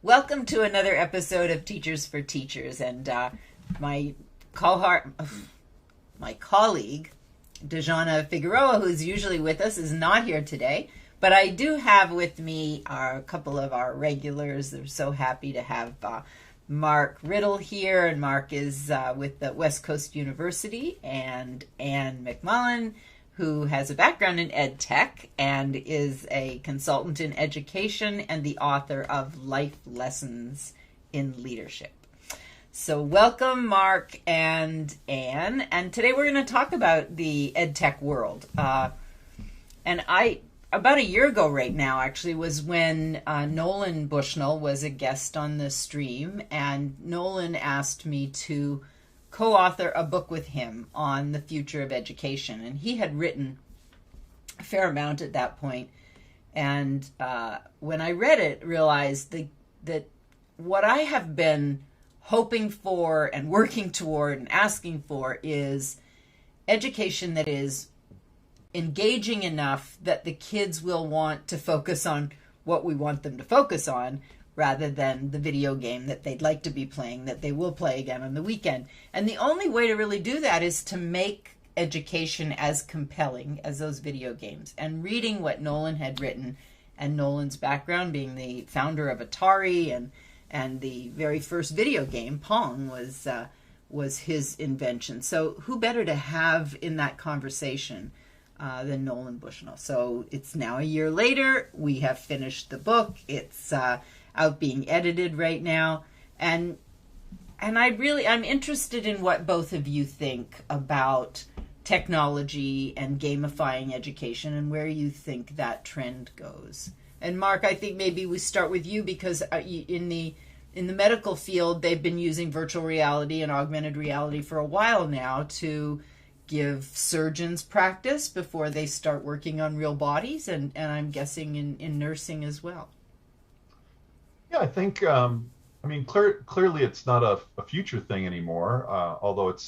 Welcome to another episode of Teachers for Teachers, and my colleague Dejana Figueroa, who's usually with us, is not here today, but I do have with me a couple of our regulars. They're so happy to have Mark Riddle here, and Mark is with the West Coast University, and Anne McMullen, who has a background in ed tech and is a consultant in education and the author of Life Lessons in Leadership. So welcome, Mark and Anne. And today we're going to talk about the ed tech world. And about a year ago right now, actually, was when Nolan Bushnell was a guest on the stream. And Nolan asked me to co-author a book with him on the future of education. And he had written a fair amount at that point. And when I read it, realized that what I have been hoping for and working toward and asking for is education that is engaging enough that the kids will want to focus on what we want them to focus on, rather than the video game that they'd like to be playing, that they will play again on the weekend. And the only way to really do that is to make education as compelling as those video games. And reading what Nolan had written, and Nolan's background being the founder of Atari, and the very first video game, Pong, was his invention. So who better to have in that conversation than Nolan Bushnell? So it's now a year later. We have finished the book. It's out being edited right now, and I'm interested in what both of you think about technology and gamifying education, and where you think that trend goes. And Mark, I think maybe we start with you, because in the medical field, they've been using virtual reality and augmented reality for a while now to give surgeons practice before they start working on real bodies, and I'm guessing in nursing as well. Yeah, I think, clearly it's not a future thing anymore, although it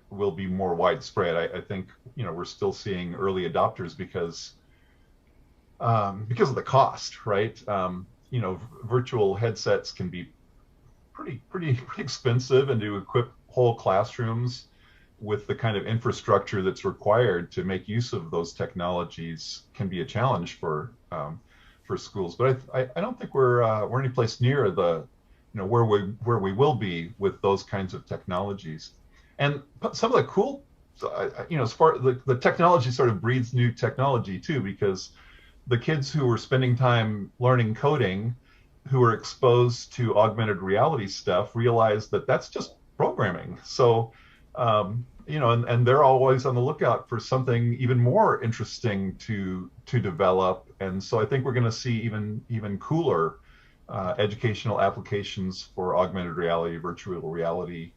will be more widespread. I think, we're still seeing early adopters because of the cost, right? Virtual headsets can be pretty expensive, and to equip whole classrooms with the kind of infrastructure that's required to make use of those technologies can be a challenge for schools. But I don't think we're any place near the where we will be with those kinds of technologies. And some of the cool, as far the technology sort of breeds new technology too, because the kids who are spending time learning coding, who are exposed to augmented reality stuff, realize that that's just programming. So and they're always on the lookout for something even more interesting to develop. And so I think we're going to see even cooler educational applications for augmented reality, virtual reality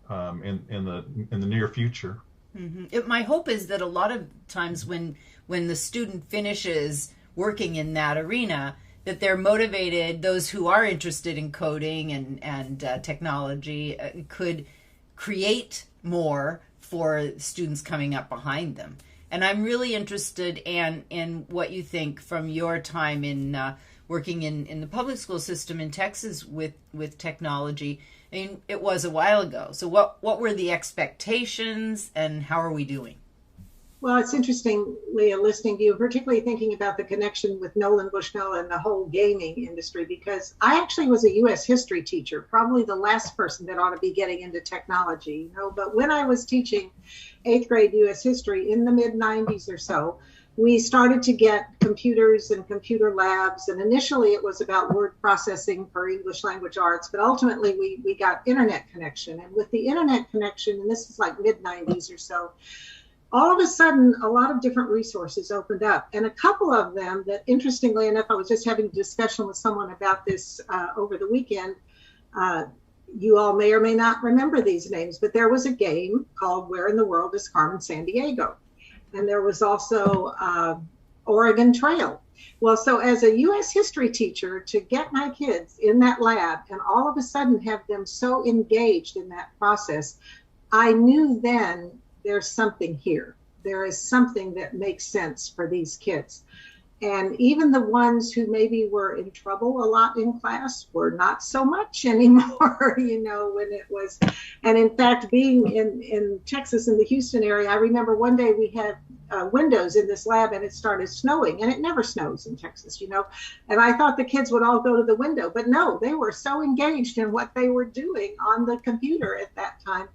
in the near future. Mm-hmm. My hope is that a lot of times when the student finishes working in that arena, that they're motivated. Those who are interested in coding and technology could create more for students coming up behind them. And I'm really interested, Anne, in what you think from your time in working in the public school system in Texas with technology. I mean, it was a while ago. So what were the expectations, and how are we doing? Well, it's interesting, Leah, listening to you, particularly thinking about the connection with Nolan Bushnell and the whole gaming industry, because I actually was a U.S. history teacher, probably the last person that ought to be getting into technology, But when I was teaching 8th grade U.S. history in the mid-90s or so, we started to get computers and computer labs. And initially it was about word processing for English language arts, but ultimately we got internet connection. And with the internet connection, and this is like mid-90s or so, all of a sudden, a lot of different resources opened up. And a couple of them that, interestingly enough, I was just having a discussion with someone about this over the weekend. You all may or may not remember these names, but there was a game called Where in the World is Carmen Sandiego? And there was also Oregon Trail. Well, so as a U.S. history teacher, to get my kids in that lab and all of a sudden have them so engaged in that process, I knew then there's something here. There is something that makes sense for these kids. And even the ones who maybe were in trouble a lot in class were not so much anymore, when it was. And in fact, being in Texas, in the Houston area, I remember one day we had windows in this lab and it started snowing, and it never snows in Texas, And I thought the kids would all go to the window, but no, they were so engaged in what they were doing on the computer at that time.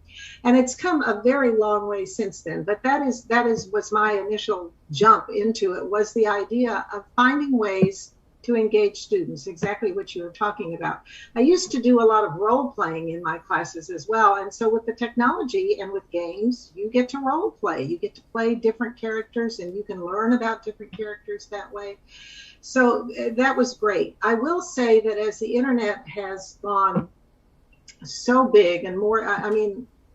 And it's come a very long way since then. But that was my initial jump into it, was the idea of finding ways to engage students, exactly what you were talking about. I used to do a lot of role playing in my classes as well. And so with the technology and with games, you get to role play. You get to play different characters, and you can learn about different characters that way. So that was great. I will say that as the internet has gone so big and more,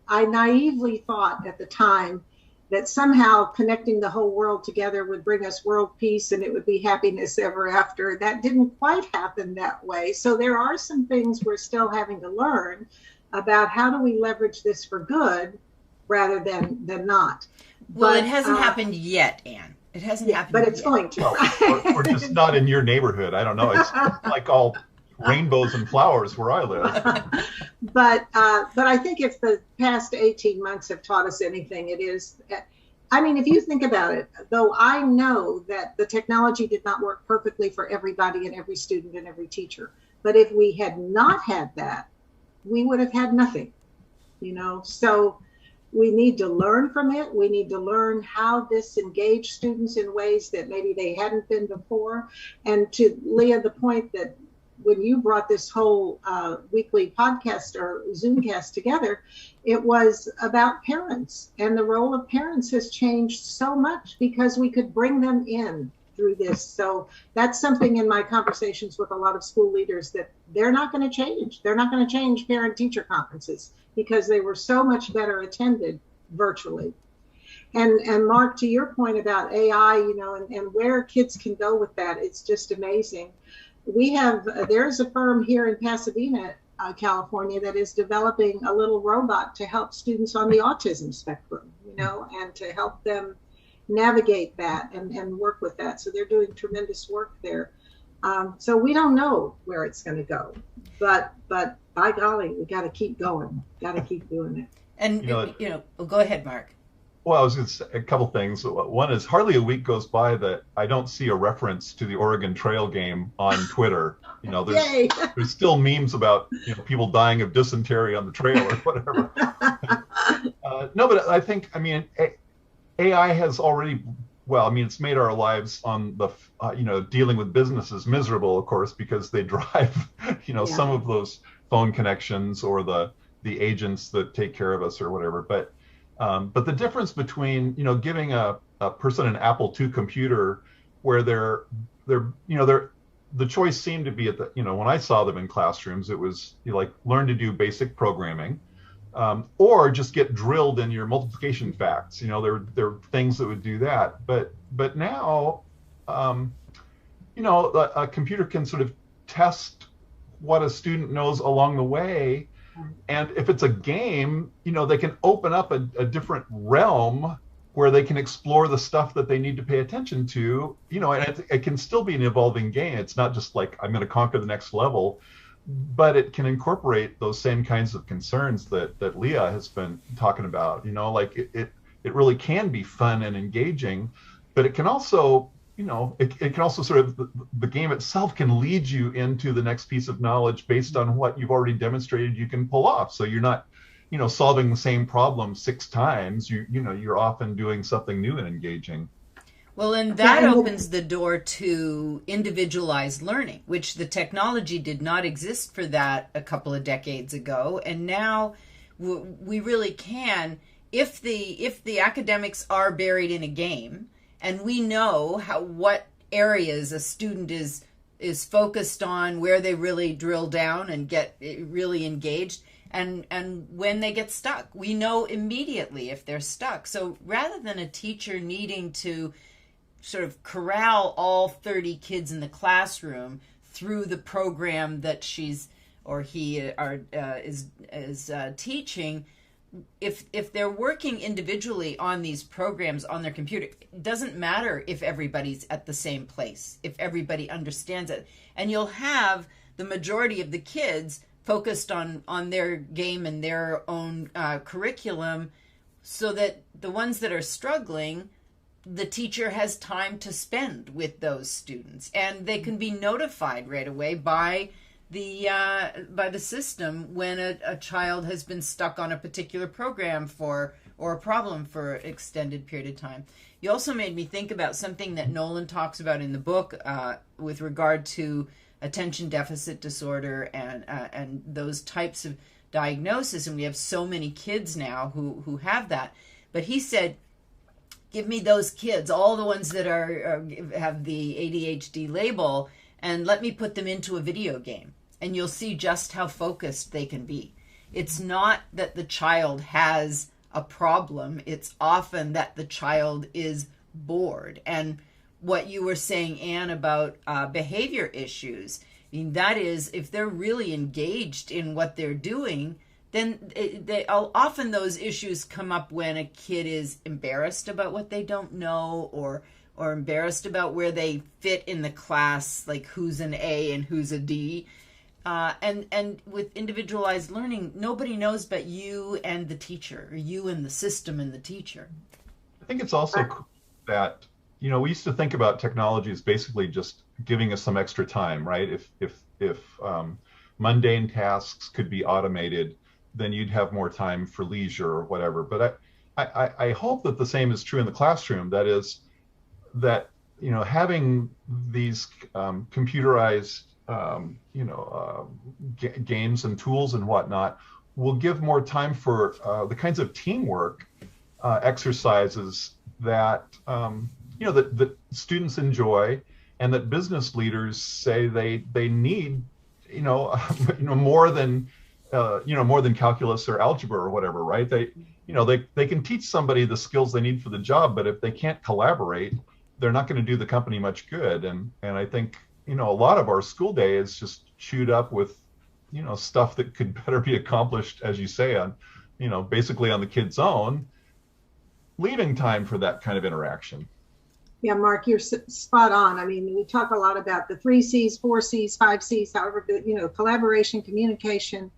I naively thought at the time that somehow connecting the whole world together would bring us world peace and it would be happiness ever after. That didn't quite happen that way. So there are some things we're still having to learn about how do we leverage this for good rather than not. Well, it hasn't happened yet, Anne. It hasn't happened but it's yet. going to. Well, or just not in your neighborhood. I don't know. It's like all rainbows and flowers where I live. But I think if the past 18 months have taught us anything, it is, if you think about it, though I know that the technology did not work perfectly for everybody and every student and every teacher, but if we had not had that, we would have had nothing, So we need to learn from it. We need to learn how this engaged students in ways that maybe they hadn't been before. And to Leah, the point that when you brought this whole weekly podcast or Zoomcast together, it was about parents, and the role of parents has changed so much because we could bring them in through this. So that's something in my conversations with a lot of school leaders that they're not going to change. They're not going to change parent-teacher conferences because they were so much better attended virtually. And Mark, to your point about AI, and where kids can go with that, it's just amazing. There's a firm here in Pasadena, California, that is developing a little robot to help students on the autism spectrum, and to help them navigate that and work with that. So they're doing tremendous work there. So we don't know where it's going to go, but by golly, we got to keep going, got to keep doing it. And, go ahead, Mark. Well, I was going to say a couple things. One is hardly a week goes by that I don't see a reference to the Oregon Trail game on Twitter. There's still memes about people dying of dysentery on the trail or whatever. No, but I think AI has already, it's made our lives on the dealing with businesses miserable, of course, because they drive some of those phone connections or the agents that take care of us or whatever. But the difference between giving a person an Apple II computer where the choice seemed to be at the when I saw them in classrooms, it was learn to do basic programming, or just get drilled in your multiplication facts. There are things that would do that, but now a computer can sort of test what a student knows along the way. And if it's a game, they can open up a different realm where they can explore the stuff that they need to pay attention to, and it can still be an evolving game. It's not just like, I'm going to conquer the next level, but it can incorporate those same kinds of concerns that Leah has been talking about. It really can be fun and engaging, but it can also it can also sort of, the game itself can lead you into the next piece of knowledge based on what you've already demonstrated you can pull off. So you're not, solving the same problem 6 times. You're often doing something new and engaging. Well, and that opens the door to individualized learning, which the technology did not exist for that a couple of decades ago. And now we really can, if the academics are buried in a game, and we know what areas a student is focused on, where they really drill down and get really engaged, and when they get stuck, we know immediately if they're stuck. So rather than a teacher needing to sort of corral all 30 kids in the classroom through the program that she's or he is teaching, if they're working individually on these programs on their computer, it doesn't matter if everybody's at the same place, if everybody understands it. And you'll have the majority of the kids focused on their game and their own curriculum, so that the ones that are struggling, the teacher has time to spend with those students, and they can be notified right away by the system when a child has been stuck on a particular program or a problem for an extended period of time. You also made me think about something that Nolan talks about in the book with regard to attention deficit disorder and those types of diagnosis, and we have so many kids now who have that. But he said, give me those kids, all the ones that have the ADHD label, and let me put them into a video game, and you'll see just how focused they can be. It's not that the child has a problem, it's often that the child is bored. And what you were saying, Anne, about behavior issues, I mean, that is, if they're really engaged in what they're doing, then often those issues come up when a kid is embarrassed about what they don't know, or embarrassed about where they fit in the class, like who's an A and who's a D. And with individualized learning, nobody knows but you and the teacher, or you and the system and the teacher. I think it's also cool that, we used to think about technology as basically just giving us some extra time, right? If mundane tasks could be automated, then you'd have more time for leisure or whatever. But I hope that the same is true in the classroom. That is, that having these computerized games and tools and whatnot will give more time for the kinds of teamwork exercises that that students enjoy, and that business leaders say they need more than more than calculus or algebra or whatever, right? They can teach somebody the skills they need for the job, but if they can't collaborate, they're not going to do the company much good. And I think a lot of our school day is just chewed up with stuff that could better be accomplished, as you say, on basically on the kid's own, leaving time for that kind of interaction. Yeah, Mark, you're spot on. I mean, we talk a lot about the 3 C's, 4 C's, 5 C's, however, collaboration, communication,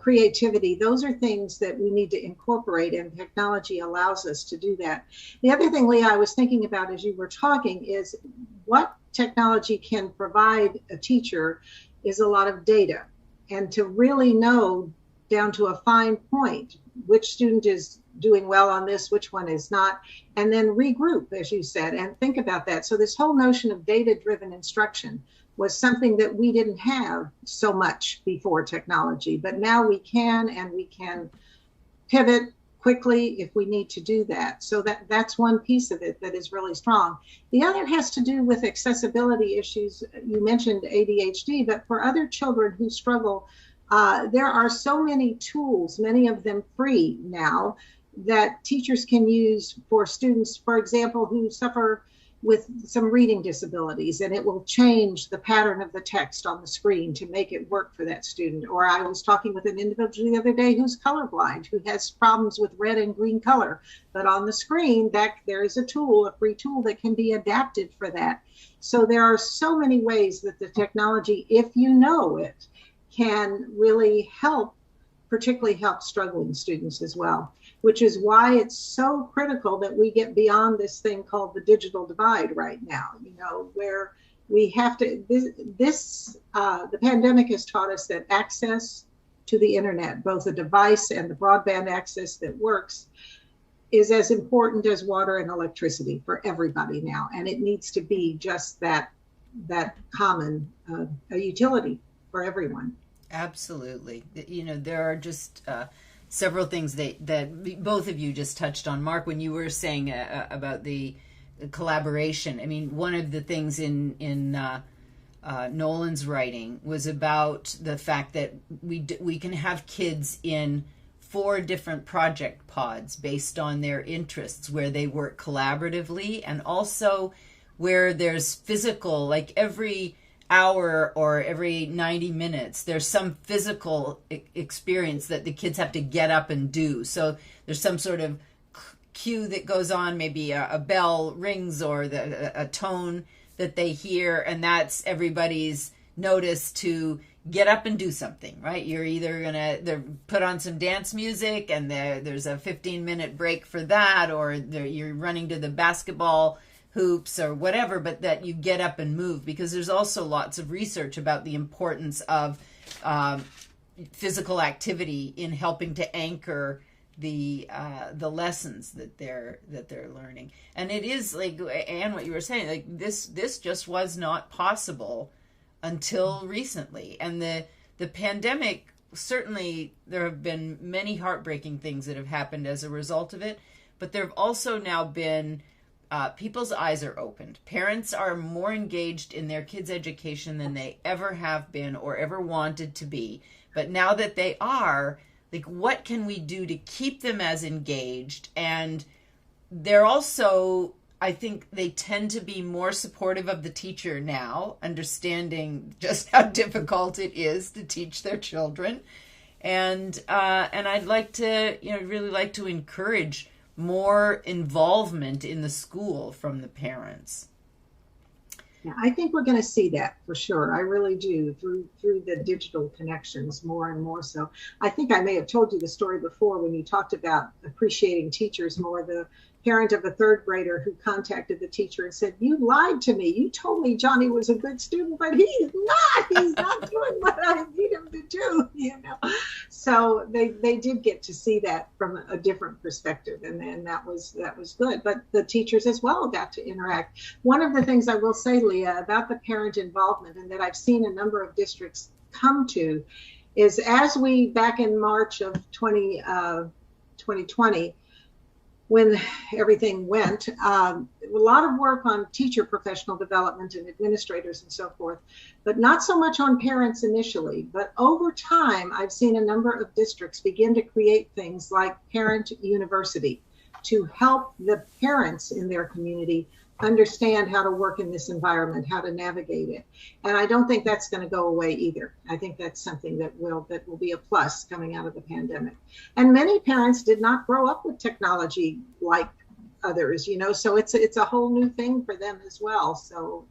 creativity. Those are things that we need to incorporate, and technology allows us to do that. The other thing, Leah, I was thinking about as you were talking is what technology can provide a teacher is a lot of data, and to really know down to a fine point which student is doing well on this, which one is not, and then regroup, as you said, and think about that. So this whole notion of data-driven instruction was something that we didn't have so much before technology, but now we can, and we can pivot quickly if we need to do that. So that's one piece of it that is really strong. The other has to do with accessibility issues. You mentioned ADHD, but for other children who struggle, there are so many tools, many of them free now, that teachers can use for students, for example, who suffer with some reading disabilities, and it will change the pattern of the text on the screen to make it work for that student. Or I was talking with an individual the other day who's colorblind, who has problems with red and green color, but on the screen there is a tool, a free tool that can be adapted for that. So there are so many ways that the technology, if you know it, can really help, particularly help struggling students as well, which is why it's so critical that we get beyond this thing called the digital divide right now, where we have to, the pandemic has taught us that access to the internet, both a device and the broadband access that works, is as important as water and electricity for everybody now. And it needs to be just that common a utility for everyone. Absolutely. There are just several things that both of you just touched on. Mark, when you were saying about the collaboration, I mean, one of the things in Nolan's writing was about the fact that we can have kids in 4 different project pods based on their interests, where they work collaboratively, and also where there's physical, like every hour or every 90 minutes, there's some physical experience that the kids have to get up and do. So there's some sort of cue that goes on, maybe a bell rings or a tone that they hear, and that's everybody's notice to get up and do something, right? You're either gonna put on some dance music and there's a 15-minute break for that, or you're running to the basketball hoops or whatever, but that you get up and move, because there's also lots of research about the importance of physical activity in helping to anchor the lessons that they're learning. And it is like, Anne, what you were saying, like this just was not possible until recently. And the pandemic, certainly there have been many heartbreaking things that have happened as a result of it, but there have also now been people's eyes are opened. Parents are more engaged in their kids' education than they ever have been or ever wanted to be. But now that they are, like, what can we do to keep them as engaged? And they're also, I think they tend to be more supportive of the teacher now, understanding just how difficult it is to teach their children. And I'd like to, really like to encourage more involvement in the school from the parents. Yeah, I think we're going to see that for sure. I really do, through the digital connections more and more so. I think I may have told you the story before when you talked about appreciating teachers more. The parent of a third grader who contacted the teacher and said, "You lied to me. You told me Johnny was a good student, but he's not. He's not doing what I need him to do." So they did get to see that from a different perspective, and then that was good. But the teachers as well got to interact. One of the things I will say, Leah, about the parent involvement, and that I've seen a number of districts come to, is as we back in March of 2020. When everything went, a lot of work on teacher professional development and administrators and so forth, but not so much on parents initially. But over time, I've seen a number of districts begin to create things like Parent University to help the parents in their community understand how to work in this environment, how to navigate it. And I don't think that's going to go away either. I think that's something that will be a plus coming out of the pandemic. And many parents did not grow up with technology like others, so it's a whole new thing for them as well. So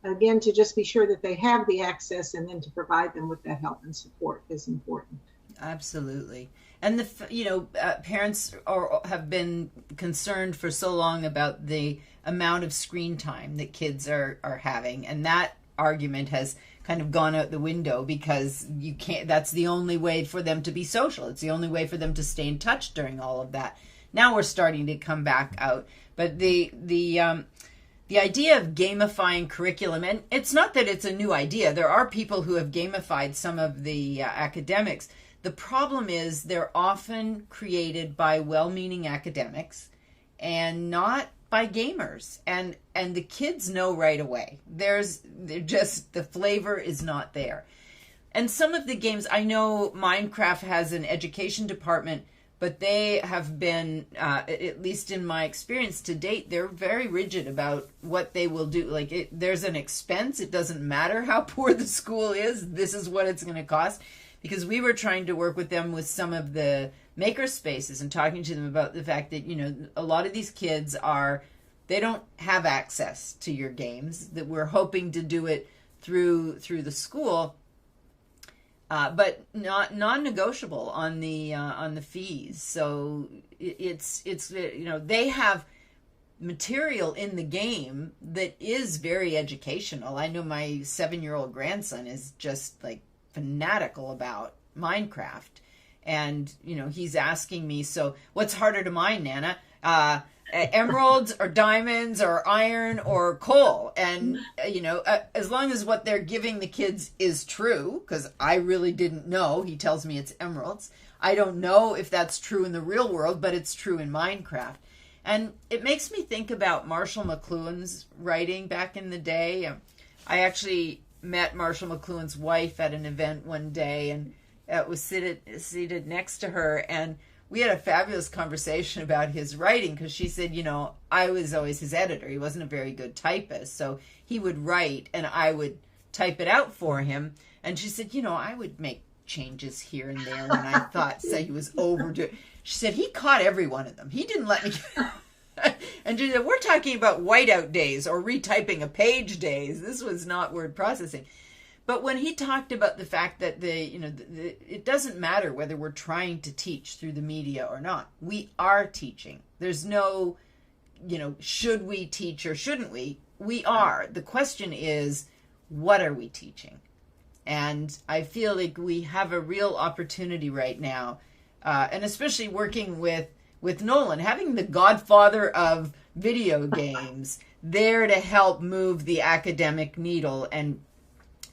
again, to just be sure that they have the access and then to provide them with that help and support is important. Absolutely. And parents have been concerned for so long about the amount of screen time that kids are having, and that argument has kind of gone out the window, because that's the only way for them to be social. It's the only way for them to stay in touch during all of that. Now we're starting to come back out, but the idea of gamifying curriculum, and it's not that it's a new idea. There are people who have gamified some of the academics. The problem is they're often created by well-meaning academics and not by gamers. And the kids know right away. The flavor is not there. And some of the games, I know Minecraft has an education department, but they have been, at least in my experience to date, they're very rigid about what they will do. Like, there's an expense. It doesn't matter how poor the school is. This is what it's going to cost. Because we were trying to work with them with some of the maker spaces and talking to them about the fact that, a lot of these kids they don't have access to your games, that we're hoping to do it through the school, but not non-negotiable on the fees. So it's they have material in the game that is very educational. I know my 7-year-old grandson is just like fanatical about Minecraft, and he's asking me, so what's harder to mine, Nana? Emeralds or diamonds or iron or coal? And as long as what they're giving the kids is true, because I really didn't know. He tells me it's emeralds. I don't know if that's true in the real world, but it's true in Minecraft. And it makes me think about Marshall McLuhan's writing back in the day. I actually met Marshall McLuhan's wife at an event one day, and was seated next to her, and we had a fabulous conversation about his writing, because she said, I was always his editor. He wasn't a very good typist, so he would write and I would type it out for him. And she said, I would make changes here and there when I thought say he was overdoing. She said he caught every one of them. He didn't let me. And she said, we're talking about whiteout days or retyping a page days. This was not word processing. But when he talked about the fact that it doesn't matter whether we're trying to teach through the media or not, we are teaching. There's no, should we teach or shouldn't we? We are. The question is, what are we teaching? And I feel like we have a real opportunity right now, and especially working with Nolan, having the godfather of video games there to help move the academic needle and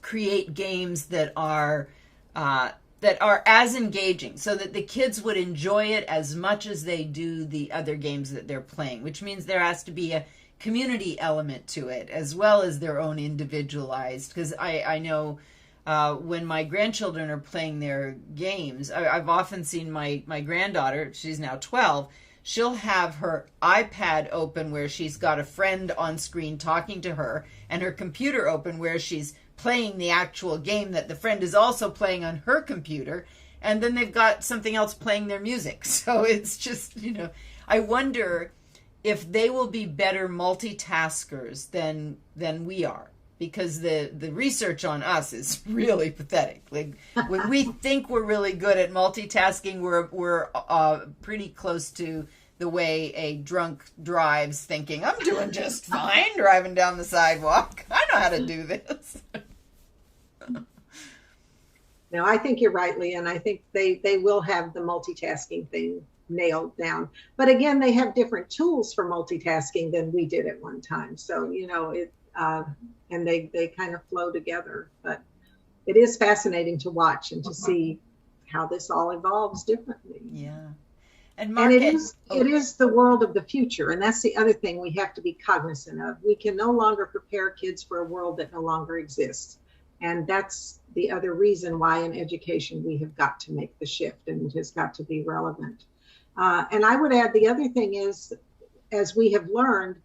create games that are as engaging, so that the kids would enjoy it as much as they do the other games that they're playing, which means there has to be a community element to it as well as their own individualized, because I know when my grandchildren are playing their games, I've often seen my granddaughter, she's now 12, she'll have her iPad open where she's got a friend on screen talking to her, and her computer open where she's playing the actual game that the friend is also playing on her computer, and then they've got something else playing their music. So it's just, I wonder if they will be better multitaskers than we are, because the research on us is really pathetic. Like when we think we're really good at multitasking, we're pretty close to the way a drunk drives, thinking, I'm doing just fine driving down the sidewalk. I know how to do this. No, I think you're right, Leah, and I think they will have the multitasking thing nailed down. But again, they have different tools for multitasking than we did at one time. So, and they kind of flow together. But it is fascinating to watch and to see how this all evolves differently. Yeah. And it is the world of the future. And that's the other thing we have to be cognizant of. We can no longer prepare kids for a world that no longer exists. And that's the other reason why in education we have got to make the shift, and it has got to be relevant. And I would add the other thing is, as we have learned,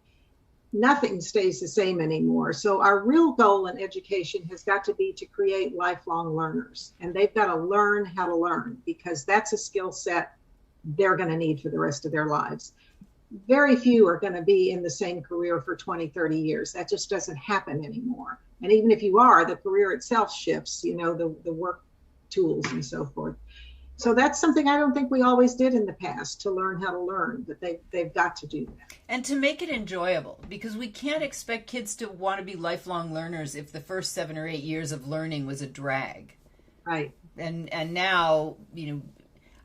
nothing stays the same anymore. So our real goal in education has got to be to create lifelong learners. And they've got to learn how to learn, because that's a skill set they're going to need for the rest of their lives. Very few are going to be in the same career for 20, 30 years. That just doesn't happen anymore. And even if you are, the career itself shifts, the work tools and so forth. So that's something I don't think we always did in the past, to learn how to learn, but they've got to do that. And to make it enjoyable, because we can't expect kids to want to be lifelong learners if the first 7 or 8 years of learning was a drag. Right. And now,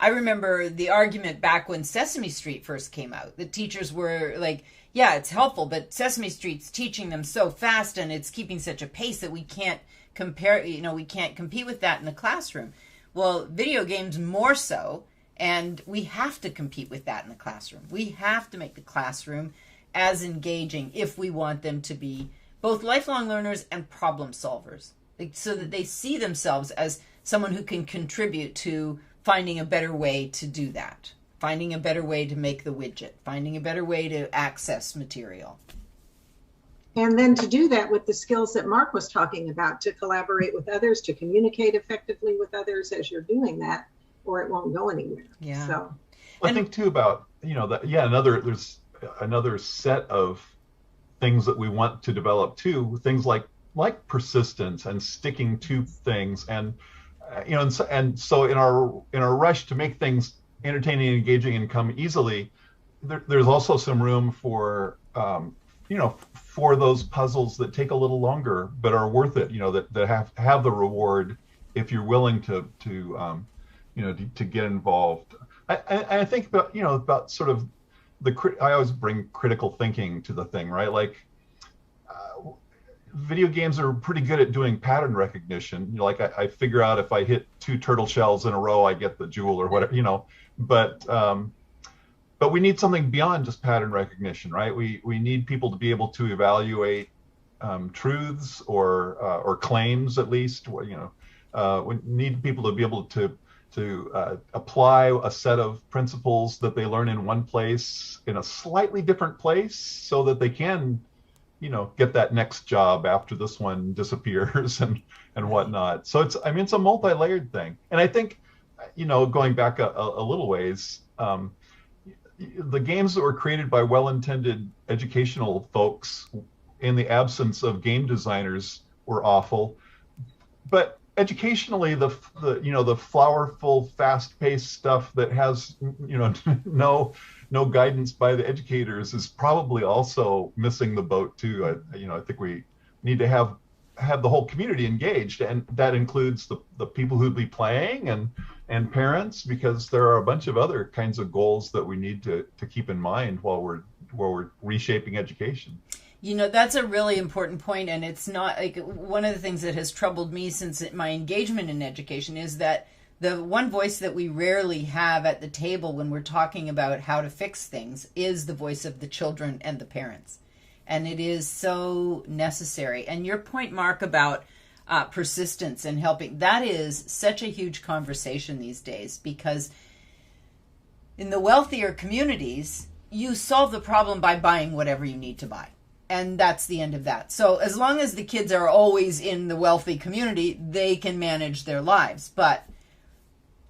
I remember the argument back when Sesame Street first came out. The teachers were like, yeah, it's helpful, but Sesame Street's teaching them so fast and it's keeping such a pace that we can't compare, we can't compete with that in the classroom. Well, video games more so, and we have to compete with that in the classroom. We have to make the classroom as engaging if we want them to be both lifelong learners and problem solvers, so that they see themselves as someone who can contribute to finding a better way to do that, finding a better way to make the widget, finding a better way to access material. And then to do that with the skills that Mark was talking about, to collaborate with others, to communicate effectively with others as you're doing that, or it won't go anywhere. Yeah. So I think too about, there's another set of things that we want to develop too, things like persistence and sticking to things, and and so in our rush to make things entertaining and engaging and come easily, there's also some room for for those puzzles that take a little longer but are worth it, that have the reward if you're willing to get involved. I think about sort of I always bring critical thinking to the thing, right? Like video games are pretty good at doing pattern recognition. I figure out if I hit 2 turtle shells in a row, I get the jewel or whatever, but we need something beyond just pattern recognition, right? We need people to be able to evaluate truths or claims, at least. We need people to be able to apply a set of principles that they learn in one place in a slightly different place, so that they can get that next job after this one disappears and whatnot. So it's a multi-layered thing. And I think, going back a little ways, the games that were created by well-intended educational folks in the absence of game designers were awful. But educationally, the flowerful, fast-paced stuff that has no guidance by the educators is probably also missing the boat too. I think we need to have the whole community engaged, and that includes the people who'd be playing and parents, because there are a bunch of other kinds of goals that we need to keep in mind while we're reshaping education. That's a really important point, and it's not like one of the things that has troubled me since my engagement in education is that the one voice that we rarely have at the table when we're talking about how to fix things is the voice of the children and the parents. And it is so necessary. And your point, Mark, about persistence and helping, that is such a huge conversation these days, because in the wealthier communities, you solve the problem by buying whatever you need to buy. And that's the end of that. So as long as the kids are always in the wealthy community, they can manage their lives. But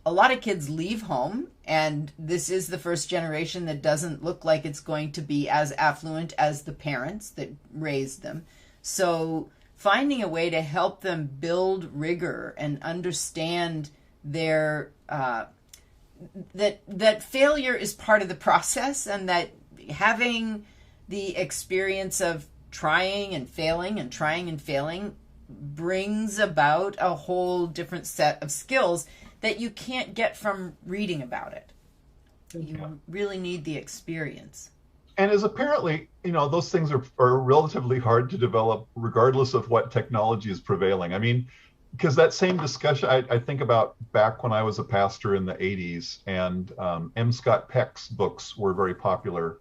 a lot of kids leave home, and this is the first generation that doesn't look like it's going to be as affluent as the parents that raised them. So finding a way to help them build rigor and understand their that failure is part of the process, and that having the experience of trying and failing brings about a whole different set of skills that you can't get from reading about it. You really need the experience. And as apparently, those things are relatively hard to develop regardless of what technology is prevailing. I mean, because that same discussion, I think about back when I was a pastor in the 80s, and M. Scott Peck's books were very popular.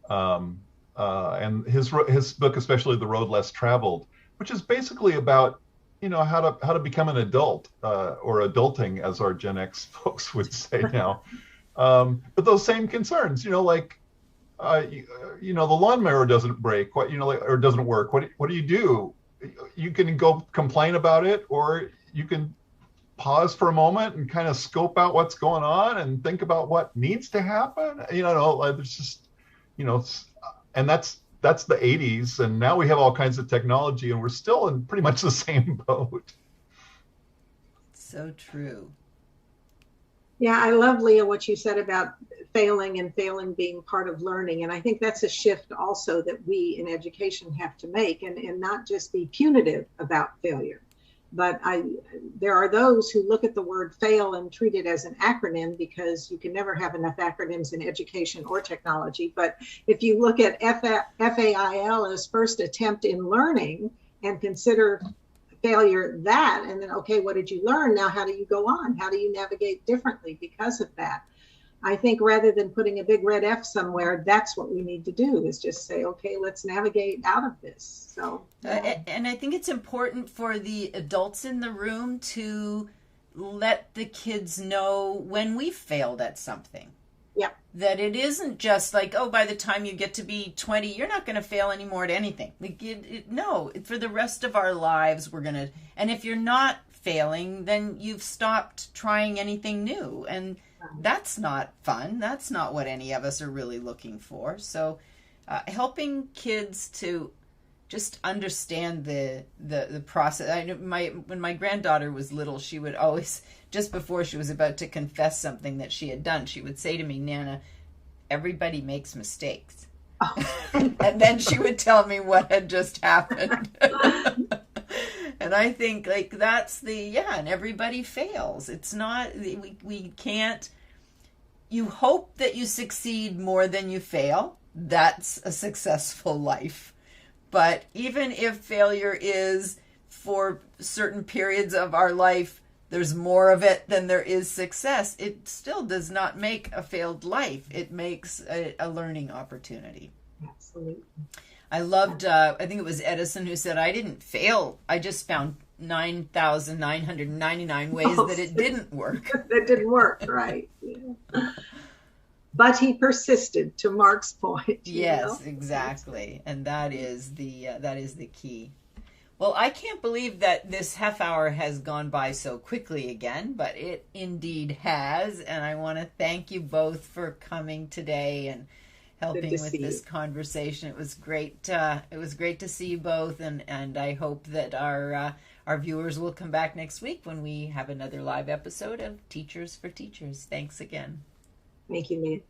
And his book, especially The Road Less Traveled, which is basically about how to become an adult, or adulting, as our Gen X folks would say now. But those same concerns, the lawnmower doesn't break, or doesn't work. What do you do? You can go complain about it, or you can pause for a moment and kind of scope out what's going on and think about what needs to happen. There's just, and that's the 80s, and now we have all kinds of technology, and we're still in pretty much the same boat. So true. Yeah, I love, Leah, what you said about failing and failing being part of learning. And I think that's a shift also that we in education have to make, and not just be punitive about failure. But there are those who look at the word fail and treat it as an acronym, because you can never have enough acronyms in education or technology. But if you look at FAIL as first attempt in learning and consider failure that, and then, okay, what did you learn? Now, how do you go on? How do you navigate differently because of that? I think rather than putting a big red F somewhere, that's what we need to do, is just say, okay, let's navigate out of this. So, and I think it's important for the adults in the room to let the kids know when we failed at something. Yeah. That it isn't just like, oh, by the time you get to be 20, you're not going to fail anymore at anything. No, for the rest of our lives, we're going to. And if you're not failing, then you've stopped trying anything new. And that's not fun. That's not what any of us are really looking for. So helping kids to just understand the process. I know when my granddaughter was little, she would always, just before she was about to confess something that she had done, she would say to me, Nana, everybody makes mistakes. Oh. And then she would tell me what had just happened. And I think that's and everybody fails. It's not, we can't, you hope that you succeed more than you fail. That's a successful life. But even if failure is for certain periods of our life, there's more of it than there is success, it still does not make a failed life. It makes a learning opportunity. Absolutely. I loved, I think it was Edison who said, I didn't fail. I just found 9,999 ways that it didn't work. That didn't work, right. Yeah. but he persisted, to Mark's point. Yes, exactly. And that is the key. Well, I can't believe that this half hour has gone by so quickly again, but it indeed has. And I want to thank you both for coming today and helping with this conversation. It was great. It was great to see you both, and I hope that our viewers will come back next week when we have another live episode of Teachers for Teachers. Thanks again. Thank you, Mia.